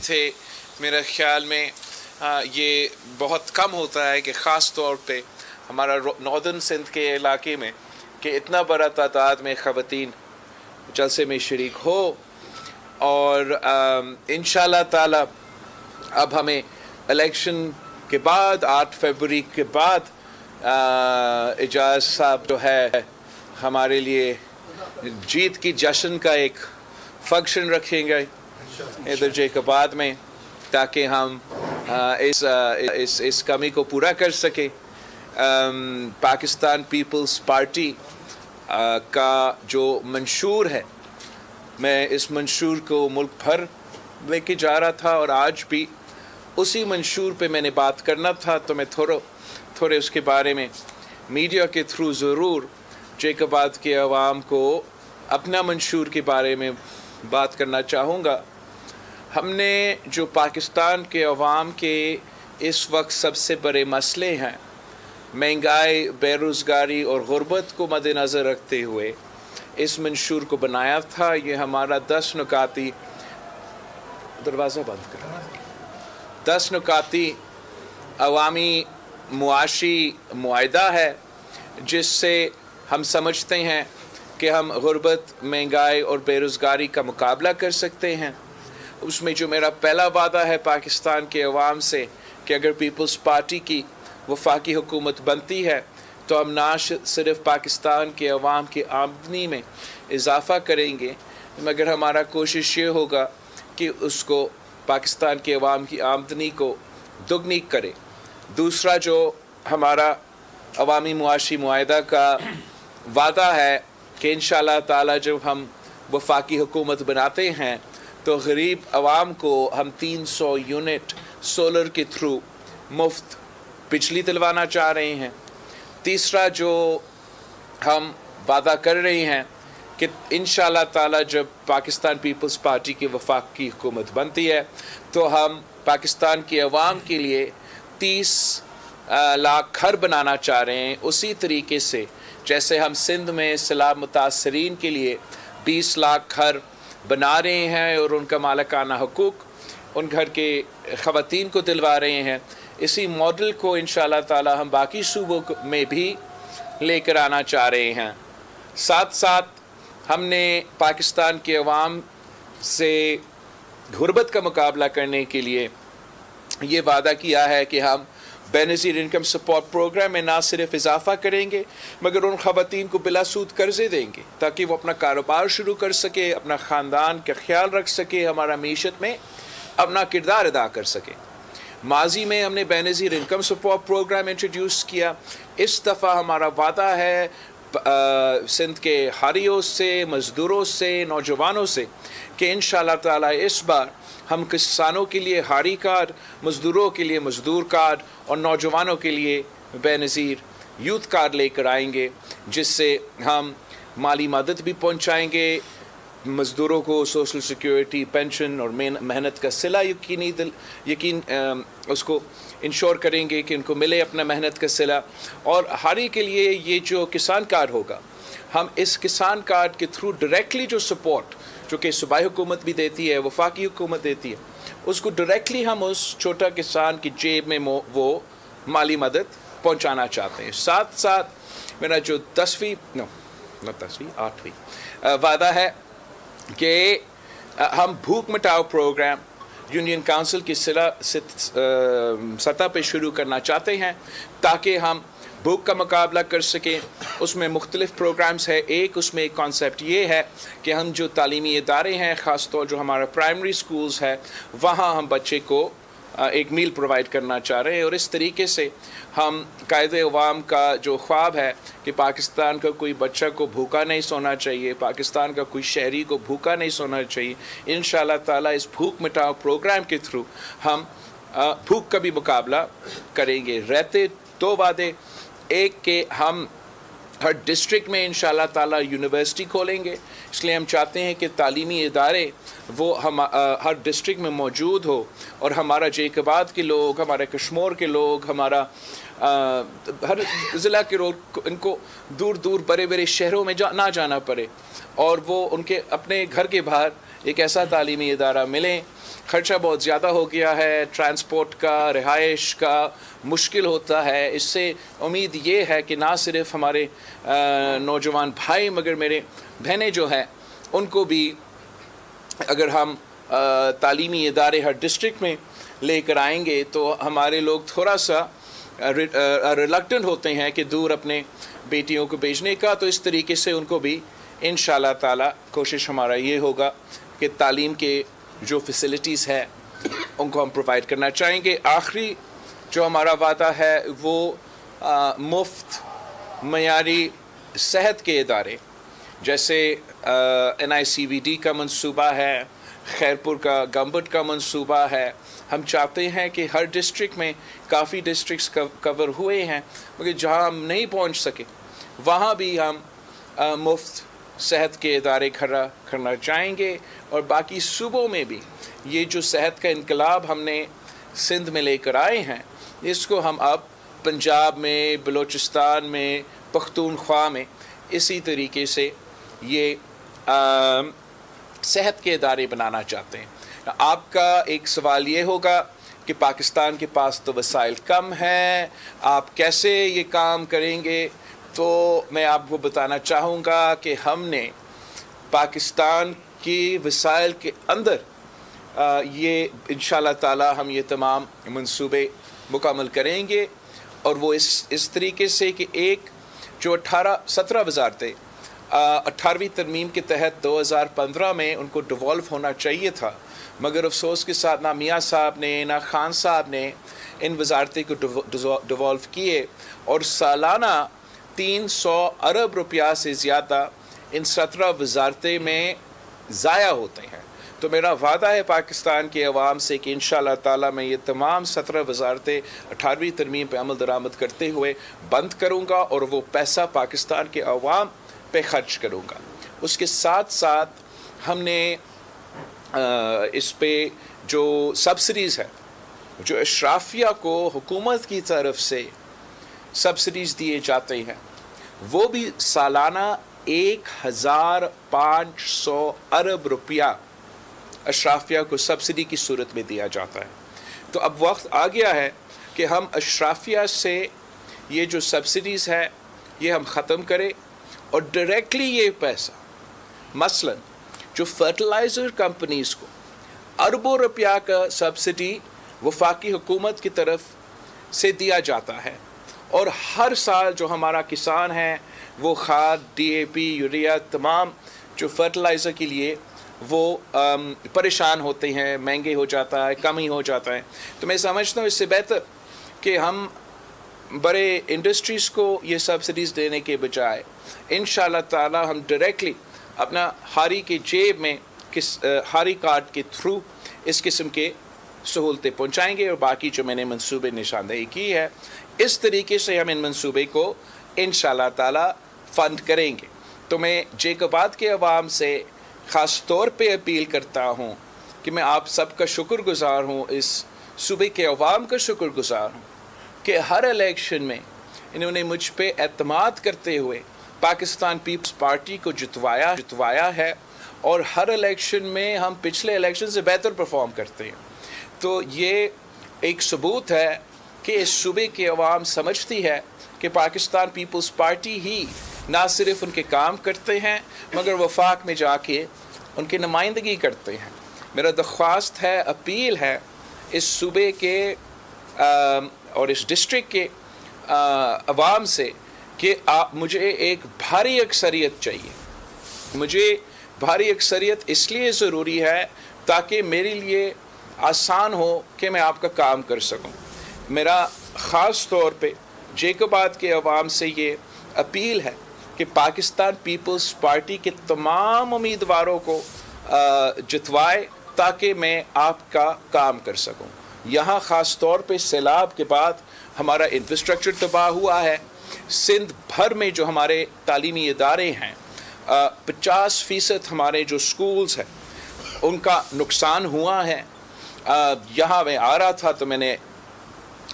थे। मेरे ख़्याल में ये बहुत कम होता है कि ख़ास तौर पे हमारा नॉर्दर्न सिंध के इलाके में कि इतना बड़ा तादाद में ख़वातीन जलसे में शरीक हो। और इंशाअल्लाह ताला अब हमें इलेक्शन के बाद 8 फरवरी के बाद एजाज साहब जो है हमारे लिए जीत की जश्न का एक फंक्शन रखेंगे इधर जैकबाद में, ताकि हम इस कमी को पूरा कर सके। पाकिस्तान पीपल्स पार्टी का जो मंशूर है, मैं इस मंशूर को मुल्क भर लेके जा रहा था और आज भी उसी मंशूर पे मैंने बात करना था, तो मैं थोड़े उसके बारे में मीडिया के थ्रू ज़रूर जैकबाद के अवाम को अपना मंशूर के बारे में बात करना चाहूँगा। हमने जो पाकिस्तान के अवाम के इस वक्त सबसे बड़े मसले हैं, महंगाई, बेरोज़गारी और गुर्बत को मद्देनज़र रखते हुए इस मंशूर को बनाया था। ये हमारा 10 नुकाती दरवाज़ा बंद करना 10 नुकाती अवामी मुआशी मुआहदा है, जिससे हम समझते हैं कि हम गुर्बत, महंगाई और बेरोज़गारी का मुकाबला कर सकते हैं। उसमें जो मेरा पहला वादा है पाकिस्तान के अवाम से कि अगर पीपल्स पार्टी की वफाकी हुकूमत बनती है तो हम ना सिर्फ पाकिस्तान के अवाम की आमदनी में इजाफ़ा करेंगे, मगर हमारा कोशिश ये होगा कि उसको पाकिस्तान के अवाम की आमदनी को दुगनी करे। दूसरा जो हमारा अवामी मुआशी मुआहदा का वादा है कि इंशाअल्लाह ताला जब हम वफाकी हुकूमत बनाते हैं तो गरीब अवाम को हम 300 यूनिट सोलर के थ्रू मुफ्त बिजली दिलवाना चाह रहे हैं। तीसरा जो हम वादा कर रहे हैं कि इंशाअल्लाह ताला जब पाकिस्तान पीपल्स पार्टी की वफाकी हुकूमत बनती है तो हम पाकिस्तान के अवाम के लिए 30 लाख घर बनाना चाह रहे हैं, उसी तरीके से जैसे हम सिंध में सैलाब मुतासरीन के लिए 20 लाख घर बना रहे हैं और उनका मालिकाना हुकूक उन घर के ख़वातीन को दिलवा रहे हैं। इसी मॉडल को इंशाअल्लाह ताला हम बाकी सूबों में भी लेकर आना चाह रहे हैं। साथ साथ हमने पाकिस्तान के अवाम से गुर्बत का मुकाबला करने के लिए ये वादा किया है कि हम बेनज़ीर इनकम सपोर्ट प्रोग्राम में ना सिर्फ इजाफ़ा करेंगे मगर उन ख़वातीन को बिलासूद कर्ज़े देंगे ताकि वो अपना कारोबार शुरू कर सके, अपना ख़ानदान का ख्याल रख सके, हमारा मीशत में अपना किरदार अदा कर सके। माजी में हमने Benazir income support programme introduce किया। इस दफ़ा हमारा वादा है सिंध के हारियों से, मज़दूरों से, नौजवानों से कि इंशाअल्लाह ताला इस बार हम किसानों के लिए हारी कार्ड, मज़दूरों के लिए मज़दूर कार्ड और नौजवानों के लिए बेनज़ीर यूथ कार्ड लेकर आएंगे, जिससे हम माली मदद भी पहुंचाएंगे, मज़दूरों को सोशल सिक्योरिटी, पेंशन और मेहनत का सिला यकीन उसको इंश्योर करेंगे कि उनको मिले अपना मेहनत का सिला। और हारी के लिए ये जो किसान कार्ड होगा, हम इस किसान कार्ड के थ्रू डायरेक्टली जो सपोर्ट जो कि सूबाई हुकूमत भी देती है, वफाकी हुकूमत देती है, उसको डायरेक्टली हम उस छोटा किसान की जेब में वो माली मदद पहुंचाना चाहते हैं। साथ साथ मेरा जो 8वीं वादा है कि हम भूख मिटाओ प्रोग्राम यूनियन काउंसिल की सतह पे शुरू करना चाहते हैं ताकि हम भूख का मुकाबला कर सकें। उसमें मुख्तलिफ़ प्रोग्राम्स है। उसमें एक कॉन्सेप्ट ये है कि हम जो तालीमी इदारे हैं, ख़ास तौर जो हमारा प्राइमरी स्कूल्स है, वहाँ हम बच्चे को एक मील प्रोवाइड करना चाह रहे हैं। और इस तरीके से हम कायदे अवाम का जो ख्वाब है कि पाकिस्तान का कोई बच्चा को भूखा नहीं सोना चाहिए, पाकिस्तान का कोई शहरी को भूखा नहीं सोना चाहिए, इंशाअल्लाह ताला इस भूख मिटाओ प्रोग्राम के थ्रू हम भूख का भी मुकाबला करेंगे। रहते 2 वादे, एक के हम हर डिस्ट्रिक्ट में इंशाअल्लाह ताला यूनिवर्सिटी खोलेंगे, इसलिए हम चाहते हैं कि तालीमी इदारे वो हम हर डिस्ट्रिक्ट में मौजूद हो और हमारा जैकबाद के लोग, हमारे कश्मीर के लोग, हमारा हर ज़िला के लोग इनको दूर दूर बड़े बड़े शहरों में ना जाना पड़े और वो उनके अपने घर के बाहर एक ऐसा तालीमी इदारा मिले। ख़र्चा बहुत ज़्यादा हो गया है, ट्रांसपोर्ट का, रिहाइश का मुश्किल होता है। इससे उम्मीद ये है कि ना सिर्फ हमारे नौजवान भाई मगर मेरे बहनें जो हैं उनको भी अगर हम तालीमी इदारे हर डिस्ट्रिक्ट में लेकर आएंगे तो हमारे लोग थोड़ा सा रिलक्टेंट होते हैं कि दूर अपने बेटियों को भेजने का। तो इस तरीके से उनको भी इंशाअल्लाह ताला कोशिश हमारा ये होगा कि तालीम के जो फैसिलिटीज़ है उनको हम प्रोवाइड करना चाहेंगे। आखिरी जो हमारा वादा है वो मुफ्त मयारी सेहत के इदारे जैसे NICVD का मंसूबा है, खैरपुर का गम्बट का मंसूबा है। हम चाहते हैं कि हर डिस्ट्रिक्ट में, काफ़ी डिस्ट्रिक्ट्स कवर हुए हैं मगर जहां हम नहीं पहुंच सके वहां भी हम मुफ्त सेहत के इदारे खड़ा करना चाहेंगे। और बाकी सूबों में भी ये जो सेहत का इनकलाब हमने सिंध में लेकर आए हैं इसको हम अब पंजाब में, बलूचिस्तान में, पख्तूनख्वा में इसी तरीके से ये सेहत के इदारे बनाना चाहते हैं। आपका एक सवाल ये होगा कि पाकिस्तान के पास तो वसाइल कम हैं, आप कैसे ये काम करेंगे? तो मैं आपको बताना चाहूँगा कि हमने पाकिस्तान की वसाइल के अंदर ये इंशाअल्लाह ताला हम ये तमाम मंसूबे मुकम्मल करेंगे। और वो इस तरीके से कि एक जो 17 वजारतें 18वीं तरमीम के तहत 2015 में उनको डिवॉल्व होना चाहिए था मगर अफसोस के साथ ना मियाँ साहब ने ना खान साहब ने इन वजारतें को डिवॉल्व किए और सालाना 300 अरब रुपया से ज़्यादा इन 17 वजारतें में ज़ाया होते हैं। तो मेरा वादा है पाकिस्तान के अवाम से कि इंशाअल्लाह ताला मैं ये तमाम 17 वजारतें 18वीं तरमीम पर अमल दरामद करते हुए बंद करूँगा और वो पैसा पाकिस्तान के अवाम पे खर्च करूँगा। उसके साथ साथ हमने इस पे जो सब्सिडीज़ है, जो अशराफिया को हुकूमत की तरफ से सब्सिडीज़ दिए जाते हैं वो भी सालाना 1500 अरब रुपया अशराफिया को सब्सिडी की सूरत में दिया जाता है। तो अब वक्त आ गया है कि हम अशराफिया से ये जो सब्सिडीज़ है ये हम ख़त्म करें और डायरेक्टली ये पैसा मसलन जो फर्टिलाइज़र कंपनीज़ को अरबों रुपया का सब्सिडी वफाकी हुकूमत की तरफ से दिया जाता है और हर साल जो हमारा किसान है वो खाद, DAP, यूरिया, तमाम जो फर्टिलाइज़र के लिए वो परेशान होते हैं, महंगे हो जाता है, कम ही हो जाता है। तो मैं समझता हूँ इससे बेहतर कि हम बड़े इंडस्ट्रीज़ को ये सब्सिडीज़ देने के बजाय इंशाअल्लाह ताला हम डायरेक्टली अपना हारी के जेब में हारी कार्ड के थ्रू इस किस्म के सहूलतें पहुँचाएँगे और बाकी जो मैंने मंसूबे निशानदेही की है इस तरीके से हम इन मंसूबे को इंशाअल्लाह ताला फ़ंड करेंगे। तो मैं जेकोबाद के अवाम से ख़ास तौर पे अपील करता हूँ कि मैं आप सबका शुक्रगुज़ार हूँ, इस सूबे के अवाम का शुक्रगुज़ार हूँ कि हर इलेक्शन में इन्होंने मुझ पे एतमाद करते हुए पाकिस्तान पीपल्स पार्टी को जितवाया है और हर इलेक्शन में हम पिछले इलेक्शन से बेहतर परफॉर्म करते हैं। तो ये एक सबूत है कि इस सूबे के अवाम समझती है कि पाकिस्तान पीपल्स पार्टी ही ना सिर्फ उनके काम करते हैं मगर वफाक में जाके उनकी नुमाइंदगी करते हैं। मेरा दरख्वास्त है, अपील है इस सूबे के और इस डिस्ट्रिक्ट के अवाम से कि मुझे एक भारी अक्सरियत चाहिए। मुझे भारी अक्सरियत इसलिए ज़रूरी है ताकि मेरे लिए आसान हो कि मैं आपका काम कर सकूं। मेरा ख़ास तौर पे जेकोबाद के अवाम से ये अपील है कि पाकिस्तान पीपल्स पार्टी के तमाम उम्मीदवारों को जितवाए ताकि मैं आपका काम कर सकूं। यहाँ ख़ास तौर पे सैलाब के बाद हमारा इंफ्रास्ट्रक्चर तबाह हुआ है। सिंध भर में जो हमारे तालीमी इदारे हैं 50% हमारे जो स्कूल्स हैं उनका नुकसान हुआ है। यहाँ मैं आ रहा था तो मैंने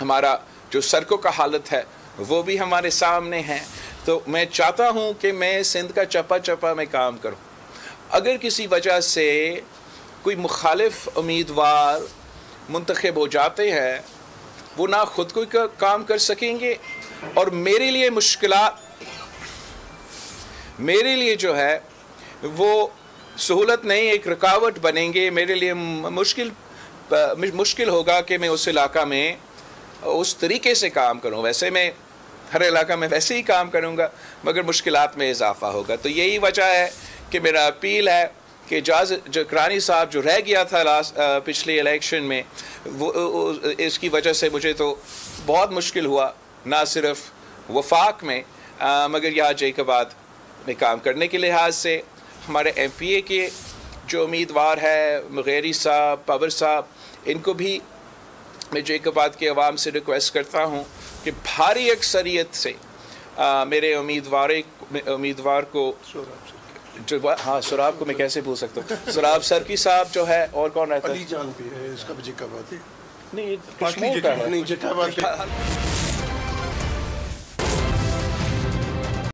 हमारा जो सड़कों का हालत है वो भी हमारे सामने है। तो मैं चाहता हूँ कि मैं सिंध का चप्पा चप्पा में काम करूँ। अगर किसी वजह से कोई मुखालिफ उम्मीदवार मुंतखब हो जाते हैं, वो ना खुद कोई काम कर सकेंगे और मेरे लिए मुश्किलात, मेरे लिए जो है वो सहूलत नहीं, एक रुकावट बनेंगे। मेरे लिए मुश्किल होगा कि मैं उस इलाका में उस तरीके से काम करूं। वैसे मैं हर इलाका में वैसे ही काम करूंगा, मगर मुश्किलात में इजाफा होगा। तो यही वजह है कि मेरा अपील है कि जकरानी साहब जो रह गया था पिछले इलेक्शन में, वो इसकी वजह से मुझे तो बहुत मुश्किल हुआ, ना सिर्फ वफाक में मगर यहाँ जैकबाद में काम करने के लिहाज से। हमारे MPA के जो उम्मीदवार है मुगैरी साहब, पवर साहब, इनको भी मैं जैकबाद के अवाम से रिक्वेस्ट करता हूँ कि भारी अक्सरियत से मेरे उम्मीदवार को जो, हाँ सुराब को मैं कैसे भूल सकता हूँ, सुराब सरकी साहब जो है, और कौन रहता है, अली जान भी है इसका, जैकबाद नहीं, कश्मीर का है। नहीं, जैकबाद